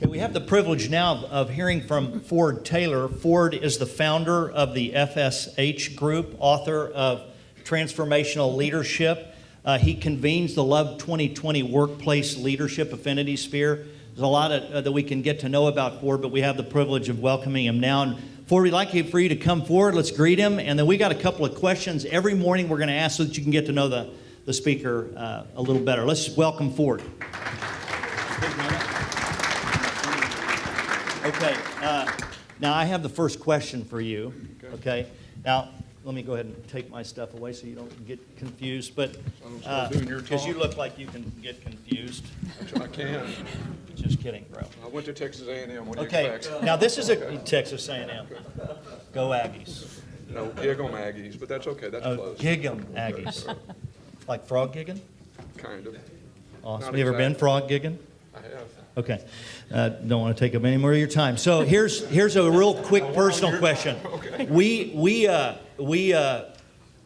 Okay, we have the privilege now of hearing from Ford Taylor. Ford is the founder of the FSH Group, author of Transformational Leadership. He convenes the Love2020 Workplace Leadership Affinity Sphere. There's a lot that we can get to know about Ford, but we have the privilege of welcoming him now. And Ford, we'd like for you to come forward. Let's greet him. And then we got a couple of questions every morning we're going to ask so that you can get to know the speaker a little better. Let's welcome Ford. Okay, now I have the first question for you, okay? Now, let me go ahead and take my stuff away so you don't get confused, but because you look like you can get confused. I can. Just kidding, bro. I went to Texas A&M. What do you Okay, expect? now this is a Texas A&M. Go Aggies. No, gig 'em Aggies, but that's okay. That's close. Gig 'em Aggies. Like frog gigging? Kind of. Awesome. Not Have you ever been exactly. frog gigging? I have. Okay. Don't want to take up any more of your time. So here's a real quick personal question. Okay.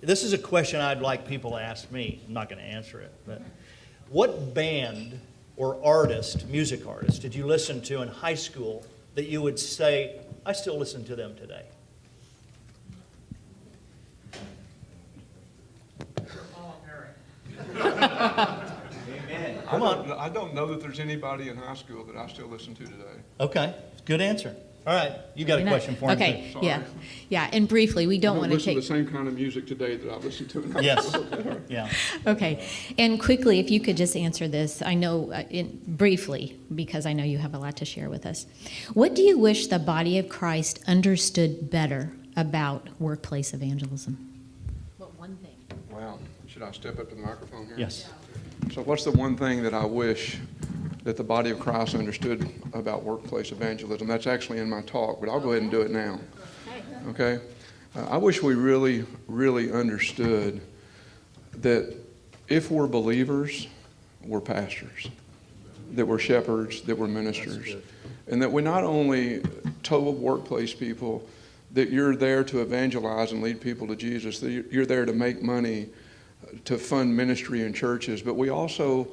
This is a question I'd like people to ask me. I'm not going to answer it, but what band or artist, music artist, did you listen to in high school that you would say, I still listen to them today? Come on. I don't know that there's anybody in high school that I still listen to today. Okay, good answer. All right, you got a question for him, Okay, too. yeah, and briefly, we don't want to listen take. to the same kind of music today that I listened to in high Yes, school. yeah. Okay, and quickly, if you could just answer this, I know, briefly, because I know you have a lot to share with us. What do you wish the body of Christ understood better about workplace evangelism? What one thing? Wow. Should I step up to the microphone here? Yes. So what's the one thing that I wish that the body of Christ understood about workplace evangelism? That's actually in my talk, but I'll go ahead and do it now. Okay? I wish we really, really understood that if we're believers, we're pastors, that we're shepherds, that we're ministers, and that we not only told workplace people that you're there to evangelize and lead people to Jesus, that you're there to make money to fund ministry in churches, but we also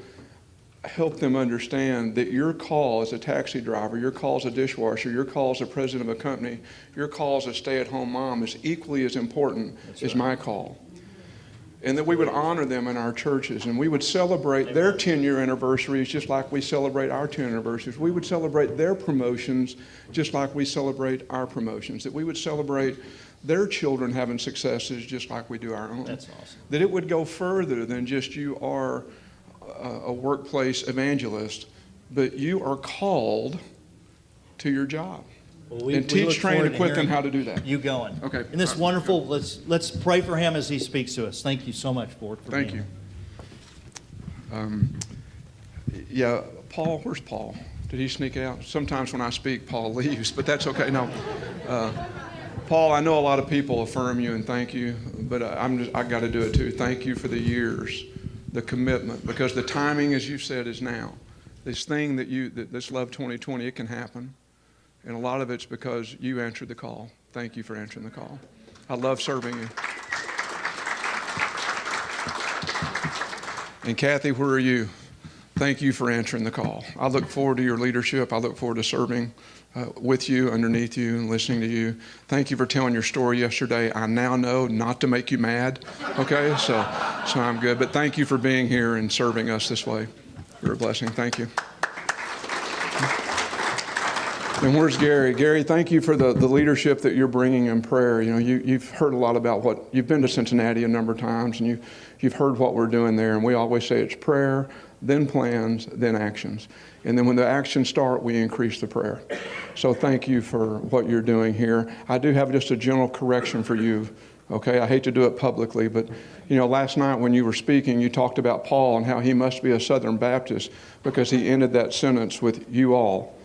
help them understand that your call as a taxi driver, your call as a dishwasher, your call as a president of a company, your call as a stay-at-home mom is equally as important as my call. And that we would honor them in our churches, and we would celebrate their 10-year anniversaries just like we celebrate our 10 anniversaries. We would celebrate their promotions just like we celebrate our promotions. That we would celebrate their children having successes just like we do our own. That's awesome. That it would go further than just you are a workplace evangelist, but you are called to your job. Well, and teach, train, and equip them how to do that. You going. Okay. And this wonderful, let's pray for him as he speaks to us. Thank you so much, Ford, for Thank being you. Yeah, Paul, where's Paul? Did he sneak out? Sometimes when I speak, Paul leaves, but that's okay. No. Paul, I know a lot of people affirm you and thank you, but I got to do it too. Thank you for the years, the commitment, because the timing, as you said, is now. This thing this Love 2020, it can happen, and a lot of it's because you answered the call. Thank you for answering the call. I love serving you. And Kathy, where are you? Thank you for answering the call. I look forward to your leadership. I look forward to serving with you, underneath you, and listening to you. Thank you for telling your story yesterday. I now know not to make you mad, okay? So I'm good. But thank you for being here and serving us this way. You're a blessing. Thank you. And where's Gary? Gary, thank you for the leadership that you're bringing in prayer. You know, you've heard a lot about you've been to Cincinnati a number of times, and you've heard what we're doing there. And we always say it's prayer, then plans, then actions. And then when the actions start, we increase the prayer. So thank you for what you're doing here. I do have just a general correction for you, okay? I hate to do it publicly, but you know, last night when you were speaking, you talked about Paul and how he must be a Southern Baptist because he ended that sentence with you all.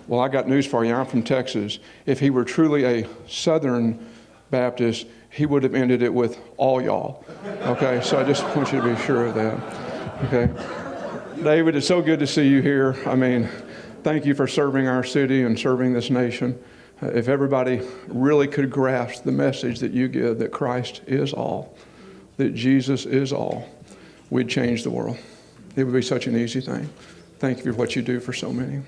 Well, I got news for you. I'm from Texas. If he were truly a Southern Baptist, he would have ended it with all y'all, okay? So I just want you to be sure of that, okay? David, it's so good to see you here. I mean, thank you for serving our city and serving this nation. If everybody really could grasp the message that you give, that Christ is all, that Jesus is all, we'd change the world. It would be such an easy thing. Thank you for what you do for so many.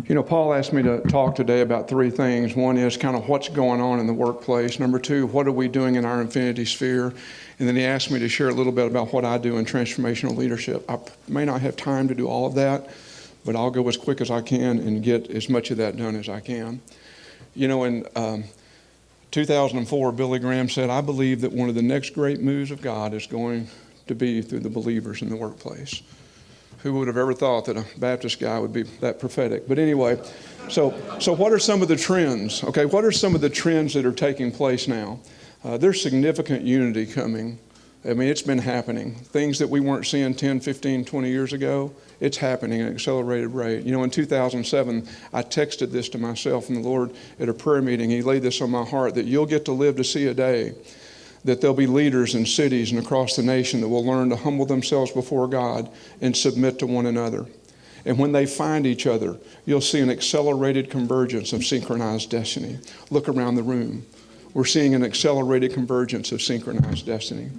You know, Paul asked me to talk today about three things. One is kind of what's going on in the workplace. Number two, what are we doing in our infinity sphere? And then he asked me to share a little bit about what I do in transformational leadership. I may not have time to do all of that, but I'll go as quick as I can and get as much of that done as I can. You know, in 2004, Billy Graham said, I believe that one of the next great moves of God is going to be through the believers in the workplace. Who would have ever thought that a Baptist guy would be that prophetic? But anyway, so what are some of the trends? Okay, what are some of the trends that are taking place now? There's significant unity coming. I mean, it's been happening. Things that we weren't seeing 10, 15, 20 years ago, it's happening at an accelerated rate. You know, in 2007, I texted this to myself from the Lord at a prayer meeting. He laid this on my heart, that you'll get to live to see a day that there'll be leaders in cities and across the nation that will learn to humble themselves before God and submit to one another. And when they find each other, you'll see an accelerated convergence of synchronized destiny. Look around the room. We're seeing an accelerated convergence of synchronized destiny.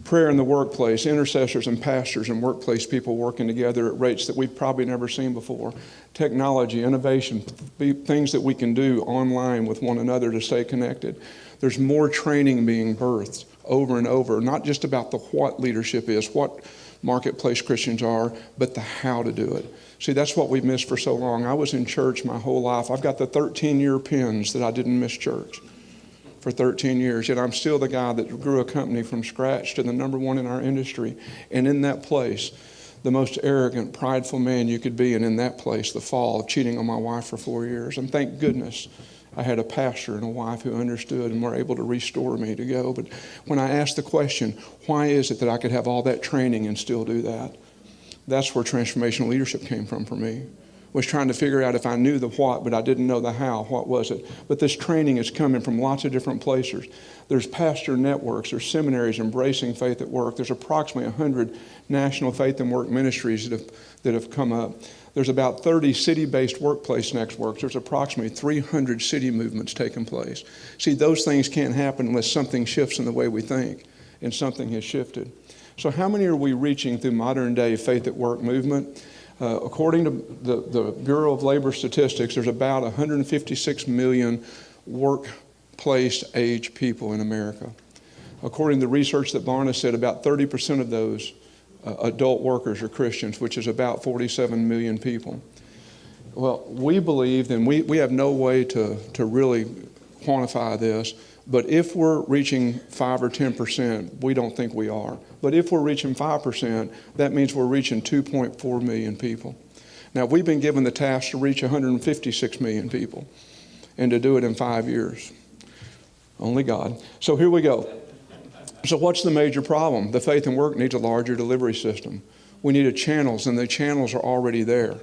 Prayer in the workplace, intercessors and pastors and workplace people working together at rates that we've probably never seen before. Technology, innovation, things that we can do online with one another to stay connected. There's more training being birthed over and over, not just about the what leadership is, what marketplace Christians are, but the how to do it. See, that's what we've missed for so long. I was in church my whole life. I've got the 13-year pins that I didn't miss church for 13 years, yet I'm still the guy that grew a company from scratch to the number one in our industry. And in that place, the most arrogant, prideful man you could be, and in that place, the fall of cheating on my wife for 4 years. And thank goodness I had a pastor and a wife who understood and were able to restore me to go. But when I asked the question, why is it that I could have all that training and still do that? That's where transformational leadership came from for me. Was trying to figure out if I knew the what, but I didn't know the how. What was it? But this training is coming from lots of different places. There's pastor networks. There's seminaries embracing faith at work. There's approximately 100 national faith and work ministries that have come up. There's about 30 city-based workplace networks. There's approximately 300 city movements taking place. See, those things can't happen unless something shifts in the way we think, and something has shifted. So how many are we reaching through modern-day faith at work movement? According to the Bureau of Labor Statistics, there's about 156 million workplace-age people in America. According to the research that Barna said, about 30% of those adult workers are Christians, which is about 47 million people. Well, we believe, and we have no way to really quantify this, but if we're reaching 5 or 10%, we don't think we are. But if we're reaching 5%, that means we're reaching 2.4 million people. Now, we've been given the task to reach 156 million people and to do it in 5 years. Only God. So here we go. So what's the major problem? The faith and work needs a larger delivery system. We need channels, and the channels are already there.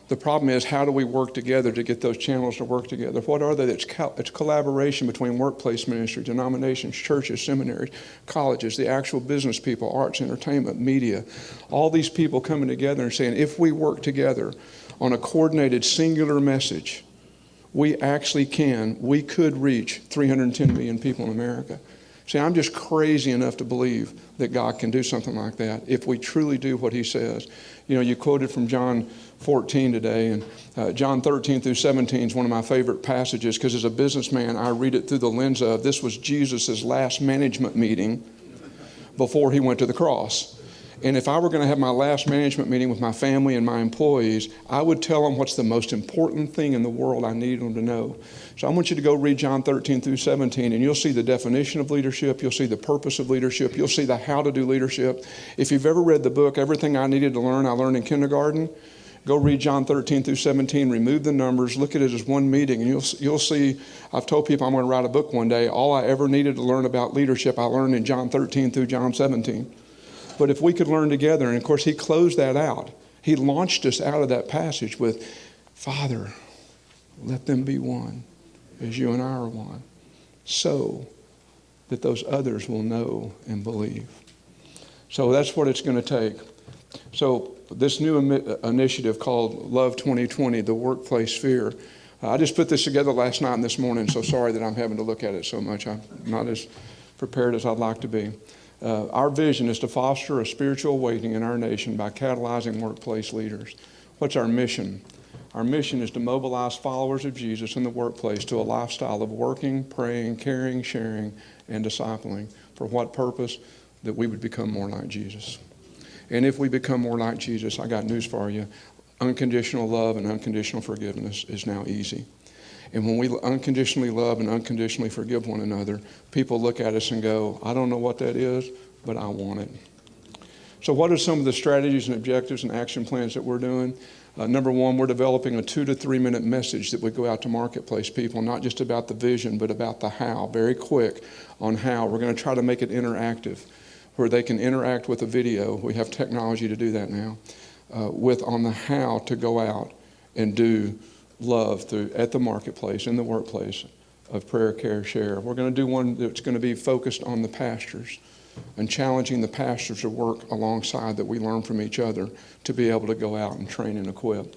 The problem is, how do we work together to get those channels to work together? What are they? It's collaboration between workplace ministry, denominations, churches, seminaries, colleges, the actual business people, arts, entertainment, media. All these people coming together and saying, if we work together on a coordinated, singular message, we could reach 310 million people in America. See, I'm just crazy enough to believe that God can do something like that if we truly do what he says. You know, you quoted from John 14 today, and John 13 through 17 is one of my favorite passages because as a businessman, I read it through the lens of this was Jesus' last management meeting before he went to the cross. And if I were going to have my last management meeting with my family and my employees, I would tell them what's the most important thing in the world I need them to know. So I want you to go read John 13 through 17, and you'll see the definition of leadership. You'll see the purpose of leadership. You'll see the how to do leadership. If you've ever read the book, Everything I Needed to Learn, I Learned in Kindergarten, go read John 13 through 17, remove the numbers, look at it as one meeting, and you'll see, I've told people I'm going to write a book one day. All I ever needed to learn about leadership, I learned in John 13 through John 17. But if we could learn together, and of course he closed that out. He launched us out of that passage with, Father, let them be one as you and I are one, so that those others will know and believe. So that's what it's going to take. So this new initiative called Love2020, the workplace sphere, I just put this together last night and this morning, so sorry that I'm having to look at it so much. I'm not as prepared as I'd like to be. Our vision is to foster a spiritual awakening in our nation by catalyzing workplace leaders. What's our mission? Our mission is to mobilize followers of Jesus in the workplace to a lifestyle of working, praying, caring, sharing, and discipling. For what purpose? That we would become more like Jesus. And if we become more like Jesus, I got news for you. Unconditional love and unconditional forgiveness is now easy. And when we unconditionally love and unconditionally forgive one another, people look at us and go, I don't know what that is, but I want it. So what are some of the strategies and objectives and action plans that we're doing? Number one, we're developing a 2 to 3 minute message that would go out to marketplace people, not just about the vision, but about the how, very quick on how. We're going to try to make it interactive, where they can interact with a video. We have technology to do that now, on the how to go out and do love at the marketplace, in the workplace, of prayer, care, share. We're going to do one that's going to be focused on the pastors and challenging the pastors to work alongside, that we learn from each other to be able to go out and train and equip.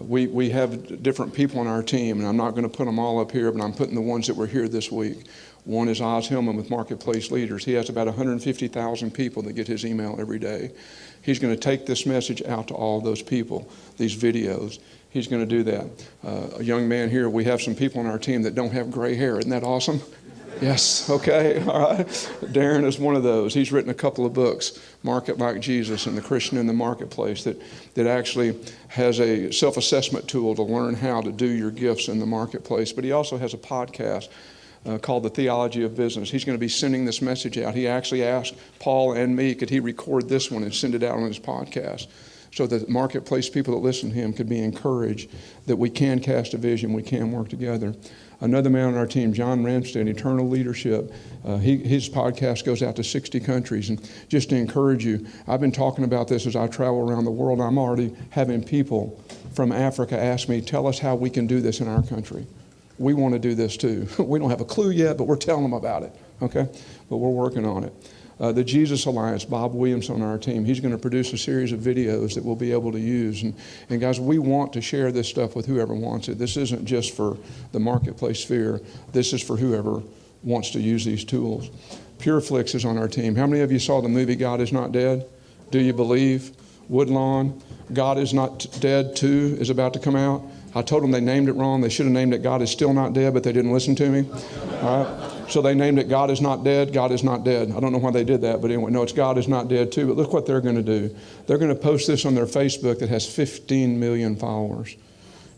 We have different people on our team, and I'm not going to put them all up here, but I'm putting the ones that were here this week. One is Oz Hillman with Marketplace Leaders. He has about 150,000 people that get his email every day. He's going to take this message out to all those people, these videos. He's going to do that. A young man here, we have some people on our team that don't have gray hair. Isn't that awesome? Yes, okay, all right. Darren is one of those. He's written a couple of books, Market Like Jesus and The Christian in the Marketplace, that actually has a self-assessment tool to learn how to do your gifts in the marketplace. But he also has a podcast called The Theology of Business. He's going to be sending this message out. He actually asked Paul and me, could he record this one and send it out on his podcast, so that marketplace people that listen to him could be encouraged that we can cast a vision, we can work together. Another man on our team, John Ramstead, Eternal Leadership, his podcast goes out to 60 countries. And just to encourage you, I've been talking about this as I travel around the world. I'm already having people from Africa ask me, tell us how we can do this in our country. We want to do this too. We don't have a clue yet, but we're telling them about it, okay? But we're working on it. The Jesus Alliance, Bob Williams on our team, he's going to produce a series of videos that we'll be able to use. And guys, we want to share this stuff with whoever wants it. This isn't just for the marketplace sphere. This is for whoever wants to use these tools. PureFlix is on our team. How many of you saw the movie God Is Not Dead? Do you believe? Woodlawn, God Is Not Dead 2 is about to come out. I told them they named it wrong. They should have named it God Is Still Not Dead, but they didn't listen to me. All right. So they named it God Is Not Dead, God Is Not Dead. I don't know why they did that, but anyway, no, it's God Is Not Dead too. But look what they're going to do. They're going to post this on their Facebook that has 15 million followers.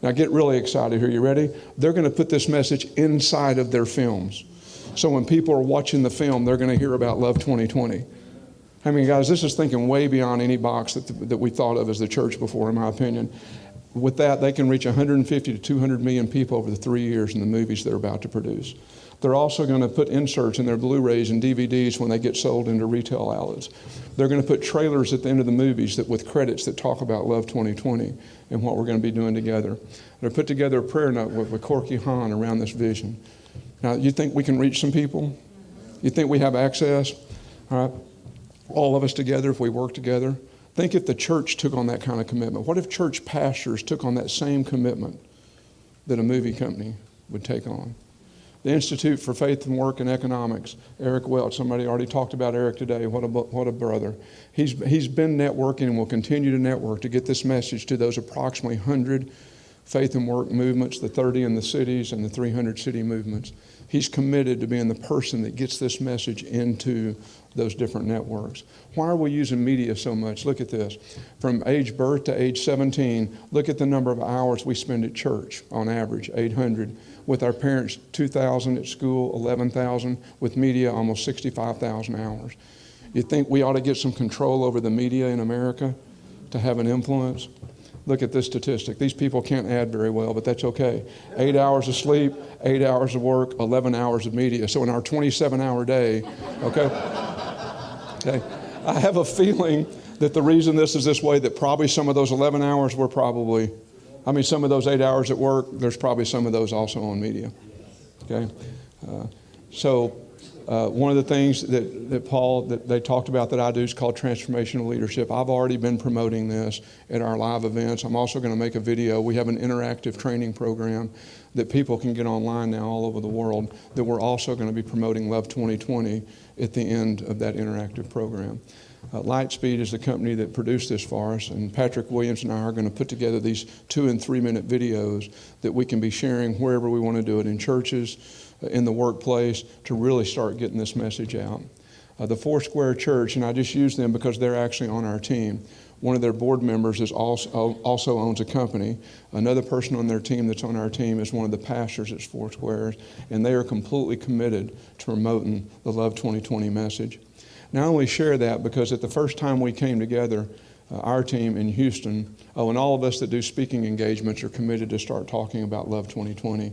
Now get really excited here. You ready? They're going to put this message inside of their films. So when people are watching the film, they're going to hear about Love 2020. I mean, guys, this is thinking way beyond any box that we thought of as the church before, in my opinion. With that, they can reach 150 to 200 million people over the 3 years in the movies they're about to produce. They're also going to put inserts in their Blu-rays and DVDs when they get sold into retail outlets. They're going to put trailers at the end of the movies with credits that talk about Love 2020 and what we're going to be doing together. They're put together a prayer note with Corky Hahn around this vision. Now, you think we can reach some people? You think we have access? All right. All of us together, if we work together. Think if the church took on that kind of commitment. What if church pastors took on that same commitment that a movie company would take on? The Institute for Faith and Work and Economics, Eric Welch, somebody already talked about Eric today. What a brother. He's been networking and will continue to network to get this message to those approximately 100 faith and work movements, the 30 in the cities and the 300 city movements. He's committed to being the person that gets this message into those different networks. Why are we using media so much? Look at this. From age birth to age 17, look at the number of hours we spend at church on average, 800. With our parents, 2,000 at school, 11,000. With media, almost 65,000 hours. You think we ought to get some control over the media in America to have an influence? Look at this statistic. These people can't add very well, but that's okay. 8 hours of sleep, 8 hours of work, 11 hours of media. So in our 27-hour day, okay? Okay. I have a feeling that the reason this is this way, that probably some of those 11 hours were probably, some of those 8 hours at work, there's probably some of those also on media. Okay? One of the things that they talked about that I do is called transformational leadership. I've already been promoting this at our live events. I'm also going to make a video. We have an interactive training program that people can get online now all over the world that we're also going to be promoting Love 2020 at the end of that interactive program. Lightspeed is the company that produced this for us, and Patrick Williams and I are going to put together these 2 and 3 minute videos that we can be sharing wherever we want to do it, in churches, in the workplace, to really start getting this message out. The Foursquare Church, and I just use them because they're actually on our team. One of their board members also owns a company. Another person on their team that's on our team is one of the pastors at Foursquare, and they are completely committed to promoting the Love 2020 message. Now, I only share that because at the first time we came together, our team in Houston, and all of us that do speaking engagements are committed to start talking about Love 2020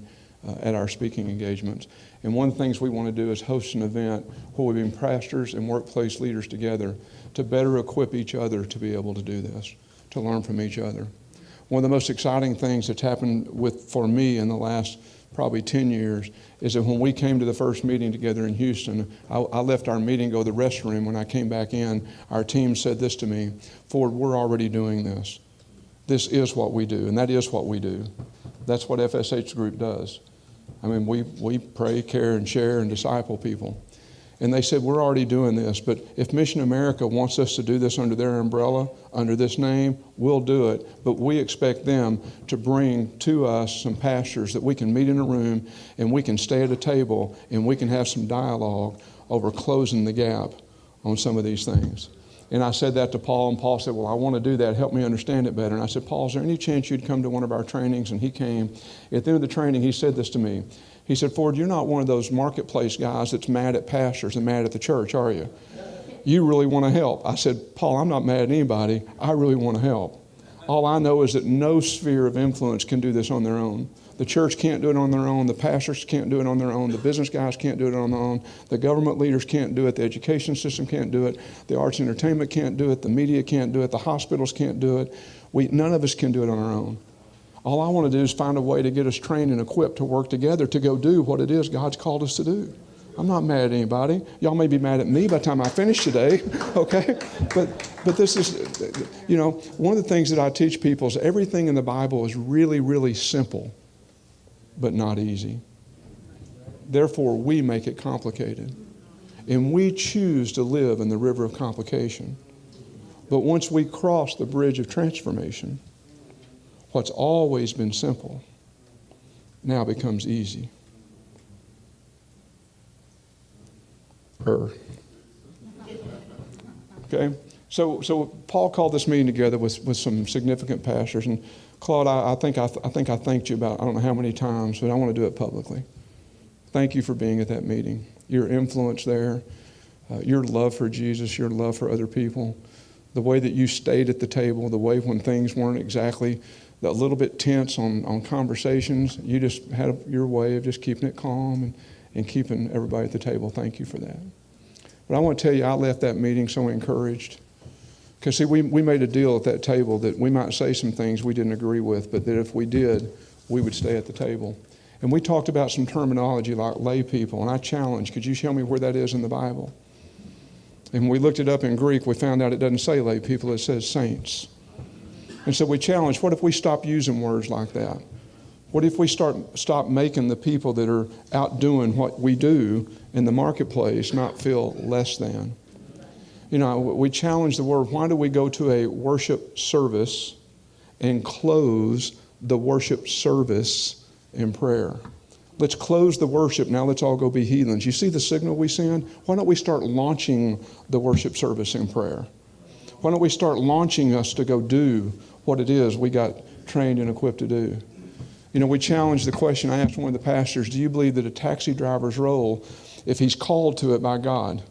at our speaking engagements. And one of the things we want to do is host an event where we bring pastors and workplace leaders together to better equip each other to be able to do this, to learn from each other. One of the most exciting things that's happened for me in the last probably 10 years is that when we came to the first meeting together in Houston, I left our meeting, go to the restroom. When I came back in, our team said this to me: "Ford, we're already doing this. This is what we do, and that is what we do." That's what FSH Group does. I mean, we pray, care, and share and disciple people. And they said, "We're already doing this, but if Mission America wants us to do this under their umbrella, under this name, we'll do it. But we expect them to bring to us some pastors that we can meet in a room and we can stay at a table and we can have some dialogue over closing the gap on some of these things." And I said that to Paul, and Paul said, "Well, I want to do that. Help me understand it better." And I said, "Paul, is there any chance you'd come to one of our trainings?" And he came. At the end of the training, he said this to me. He said, "Ford, you're not one of those marketplace guys that's mad at pastors and mad at the church, are you? You really want to help." I said, "Paul, I'm not mad at anybody. I really want to help. All I know is that no sphere of influence can do this on their own. The church can't do it on their own. The pastors can't do it on their own. The business guys can't do it on their own. The government leaders can't do it. The education system can't do it. The arts and entertainment can't do it. The media can't do it. The hospitals can't do it. None of us can do it on our own. All I want to do is find a way to get us trained and equipped to work together to go do what it is God's called us to do." I'm not mad at anybody. Y'all may be mad at me by the time I finish today, okay? But this is, one of the things that I teach people is everything in the Bible is really, really simple, but not easy. Therefore, we make it complicated. And we choose to live in the river of complication. But once we cross the bridge of transformation, what's always been simple now becomes easy. Okay? So Paul called this meeting together with some significant pastors. And Claude, I think I thanked you about I don't know how many times, but I want to do it publicly. Thank you for being at that meeting. Your influence there, your love for Jesus, your love for other people, the way that you stayed at the table, the way when things weren't exactly a little bit tense on conversations, you just had your way of just keeping it calm and keeping everybody at the table. Thank you for that. But I want to tell you, I left that meeting so encouraged. Because, see, we made a deal at that table that we might say some things we didn't agree with, but that if we did, we would stay at the table. And we talked about some terminology like lay people, and I challenged, could you show me where that is in the Bible? And when we looked it up in Greek, we found out it doesn't say lay people, it says saints. And so we challenged, what if we stop using words like that? What if we stop making the people that are out doing what we do in the marketplace not feel less than? We challenge the word, why do we go to a worship service and close the worship service in prayer? Let's close the worship. Now let's all go be heathens. You see the signal we send? Why don't we start launching the worship service in prayer? Why don't we start launching us to go do what it is we got trained and equipped to do? We challenged the question. I asked one of the pastors, do you believe that a taxi driver's role, if he's called to it by God,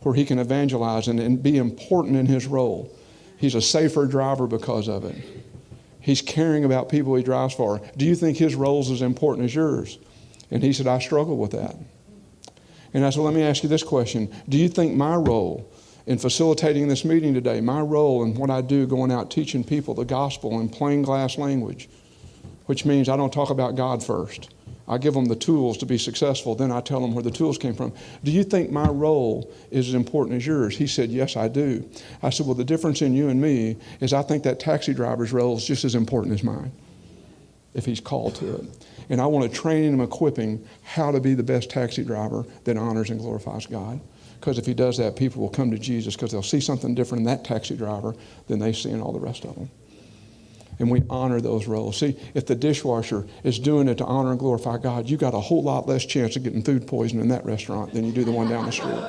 where he can evangelize and be important in his role, he's a safer driver because of it? He's caring about people he drives for. Do you think his role is as important as yours? And he said, I struggle with that. And I said, let me ask you this question. Do you think my role in facilitating this meeting today, my role in what I do going out teaching people the gospel in plain glass language, which means I don't talk about God first. I give them the tools to be successful, then I tell them where the tools came from. Do you think my role is as important as yours? He said, yes, I do. I said, well, the difference in you and me is I think that taxi driver's role is just as important as mine, if he's called to it. And I want to train him, equipping how to be the best taxi driver that honors and glorifies God. Because if he does that, people will come to Jesus because they'll see something different in that taxi driver than they see in all the rest of them. And we honor those roles. See, if the dishwasher is doing it to honor and glorify God, you got a whole lot less chance of getting food poisoning in that restaurant than you do the one down the street.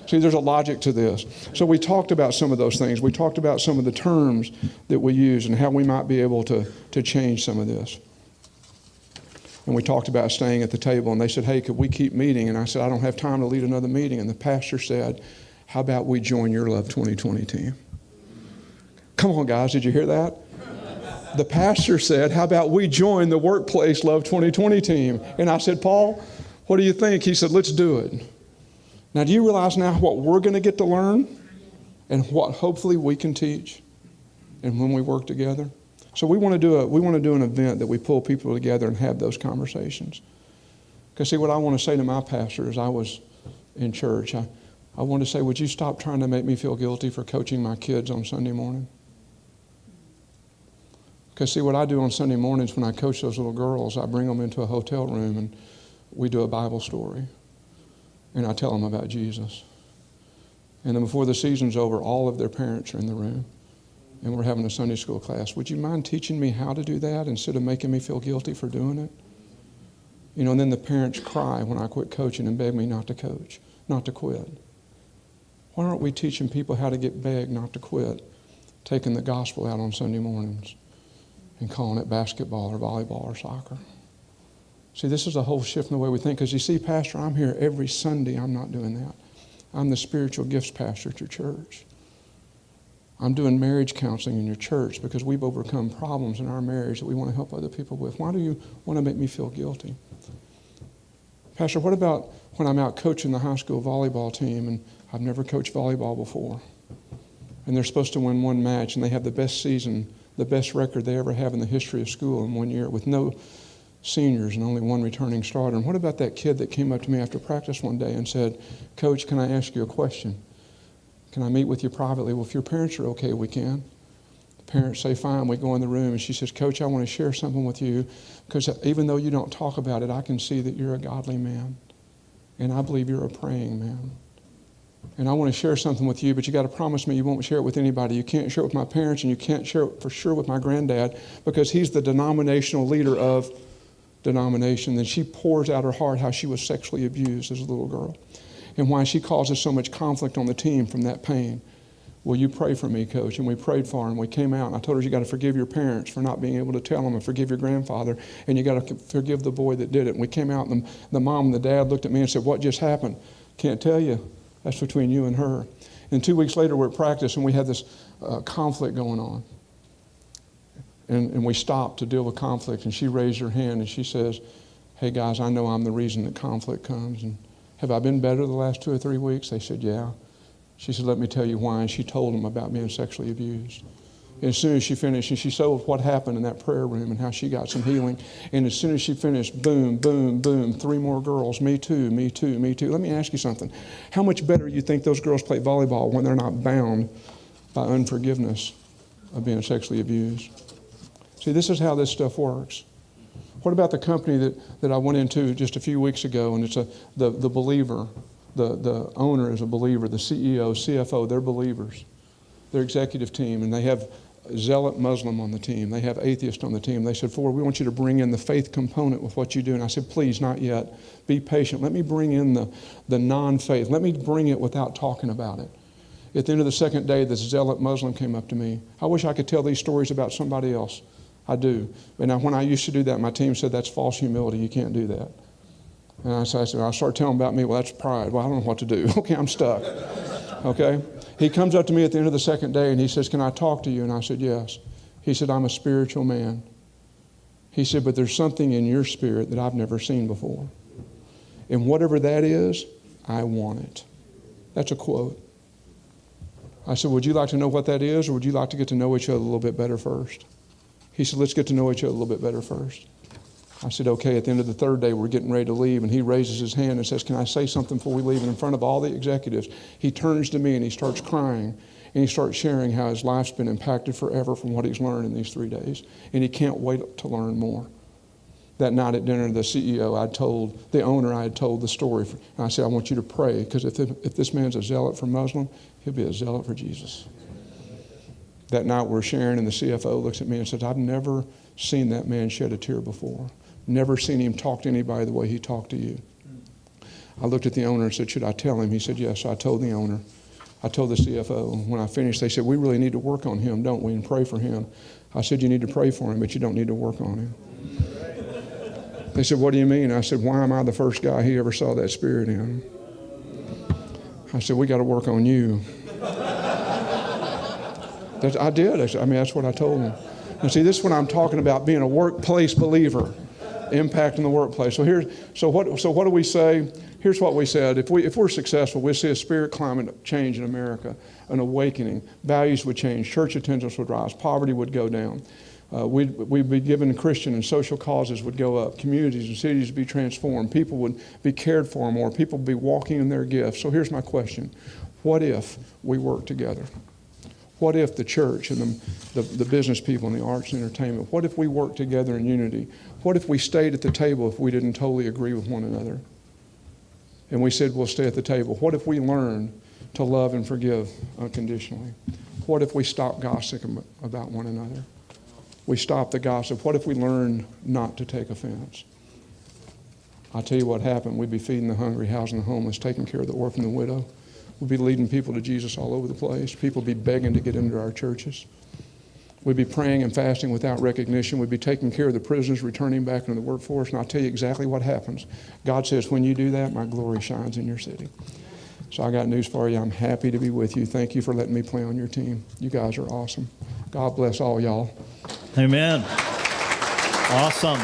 See, there's a logic to this. So we talked about some of those things. We talked about some of the terms that we use and how we might be able to change some of this. And we talked about staying at the table, and they said, hey, could we keep meeting? And I said, I don't have time to lead another meeting. And the pastor said, how about we join your Love2020 team? Come on, guys, did you hear that? The pastor said, how about we join the workplace Love2020 team? And I said, Paul, what do you think? He said, let's do it. Now, do you realize now what we're going to get to learn and what hopefully we can teach and when we work together? So we want to do an event that we pull people together and have those conversations. Because see, what I want to say to my pastor as I was in church, I want to say, would you stop trying to make me feel guilty for coaching my kids on Sunday morning? Because see, what I do on Sunday mornings when I coach those little girls, I bring them into a hotel room and we do a Bible story. And I tell them about Jesus. And then before the season's over, all of their parents are in the room. And we're having a Sunday school class. Would you mind teaching me how to do that instead of making me feel guilty for doing it? You know, and then the parents cry when I quit coaching and beg me not to coach, not to quit. Why aren't we teaching people how to get begged not to quit, taking the gospel out on Sunday mornings and calling it basketball or volleyball or soccer? See, this is a whole shift in the way we think. Because you see, Pastor, I'm here every Sunday. I'm not doing that. I'm the spiritual gifts pastor at your church. I'm doing marriage counseling in your church because we've overcome problems in our marriage that we want to help other people with. Why do you want to make me feel guilty? Pastor, what about when I'm out coaching the high school volleyball team and I've never coached volleyball before and they're supposed to win one match and they have the best season, the best record they ever have in the history of school in 1 year with no seniors and only one returning starter? And what about that kid that came up to me after practice one day and said, Coach, can I ask you a question? Can I meet with you privately? Well, if your parents are okay, we can. The parents say, fine. We go in the room and she says, Coach, I want to share something with you because even though you don't talk about it, I can see that you're a godly man and I believe you're a praying man. And I want to share something with you, but you got to promise me you won't share it with anybody. You can't share it with my parents and you can't share it for sure with my granddad because he's the denominational leader of denomination. Then she pours out her heart how she was sexually abused as a little girl and why she causes so much conflict on the team from that pain. Will you pray for me, Coach? And we prayed for her and we came out and I told her you got to forgive your parents for not being able to tell them and forgive your grandfather and you got to forgive the boy that did it. And we came out and the mom and the dad looked at me and said, what just happened? Can't tell you. That's between you and her. And 2 weeks later we're at practice and we had this conflict going on. And we stopped to deal with conflict and she raised her hand and she says, hey guys, I know I'm the reason that conflict comes. And have I been better the last 2 or 3 weeks? They said, yeah. She said, let me tell you why. And she told them about being sexually abused. And as soon as she finished, and she told what happened in that prayer room and how she got some healing. And as soon as she finished, boom, boom, boom, 3 more girls, me too, me too, me too. Let me ask you something. How much better do you think those girls play volleyball when they're not bound by unforgiveness of being sexually abused? See, this is how this stuff works. What about the company that I went into just a few weeks ago, and it's the believer, the owner is a believer, the CEO, CFO, they're believers. Their executive team, and they have zealot Muslim on the team. They have atheist on the team. They said, Ford, we want you to bring in the faith component with what you do. And I said, please, not yet. Be patient. Let me bring in the non-faith. Let me bring it without talking about it. At the end of the second day, this zealot Muslim came up to me. I wish I could tell these stories about somebody else. I do. But now when I used to do that, my team said, that's false humility. You can't do that. And I started telling them about me. Well, that's pride. Well, I don't know what to do. Okay, I'm stuck. Okay? He comes up to me at the end of the second day and he says, can I talk to you? And I said, yes. He said, I'm a spiritual man. He said, but there's something in your spirit that I've never seen before. And whatever that is, I want it. That's a quote. I said, would you like to know what that is, or would you like to get to know each other a little bit better first? He said, let's get to know each other a little bit better first. I said, okay. At the end of the third day, we're getting ready to leave, and he raises his hand and says, can I say something before we leave? And in front of all the executives, he turns to me and he starts crying, and he starts sharing how his life's been impacted forever from what he's learned in these 3 days, and he can't wait to learn more. That night at dinner, the CEO, the owner, I had told the story. And I said, I want you to pray, because if this man's a zealot for Muslim, he'll be a zealot for Jesus. That night we're sharing, and the CFO looks at me and says, I've never seen that man shed a tear before. Never seen him talk to anybody the way he talked to you. I looked at the owner and said, should I tell him? He said, yes. So I told the owner. I told the CFO. When I finished, they said, we really need to work on him, don't we, and pray for him. I said, you need to pray for him, but you don't need to work on him. They said, what do you mean? I said, why am I the first guy he ever saw that spirit in? I said, we got to work on you. I did. That's what I told them. And see, this is what I'm talking about, being a workplace believer, impacting the workplace. So what do we say? Here's what we said. If we're successful, we'll see a spirit climate change in America, an awakening. Values would change. Church attendance would rise. Poverty would go down. We'd be given Christian and social causes would go up. Communities and cities would be transformed. People would be cared for more. People would be walking in their gifts. So here's my question. What if we work together? What if the church and the business people and the arts and entertainment, what if we worked together in unity? What if we stayed at the table if we didn't totally agree with one another? And we said, we'll stay at the table. What if we learned to love and forgive unconditionally? What if we stopped gossiping about one another? We stopped the gossip. What if we learned not to take offense? I'll tell you what happened. We'd be feeding the hungry, housing the homeless, taking care of the orphan and the widow. We'd be leading people to Jesus all over the place. People would be begging to get into our churches. We'd be praying and fasting without recognition. We'd be taking care of the prisoners, returning back into the workforce. And I'll tell you exactly what happens. God says, when you do that, my glory shines in your city. So I got news for you. I'm happy to be with you. Thank you for letting me play on your team. You guys are awesome. God bless all y'all. Amen. Awesome.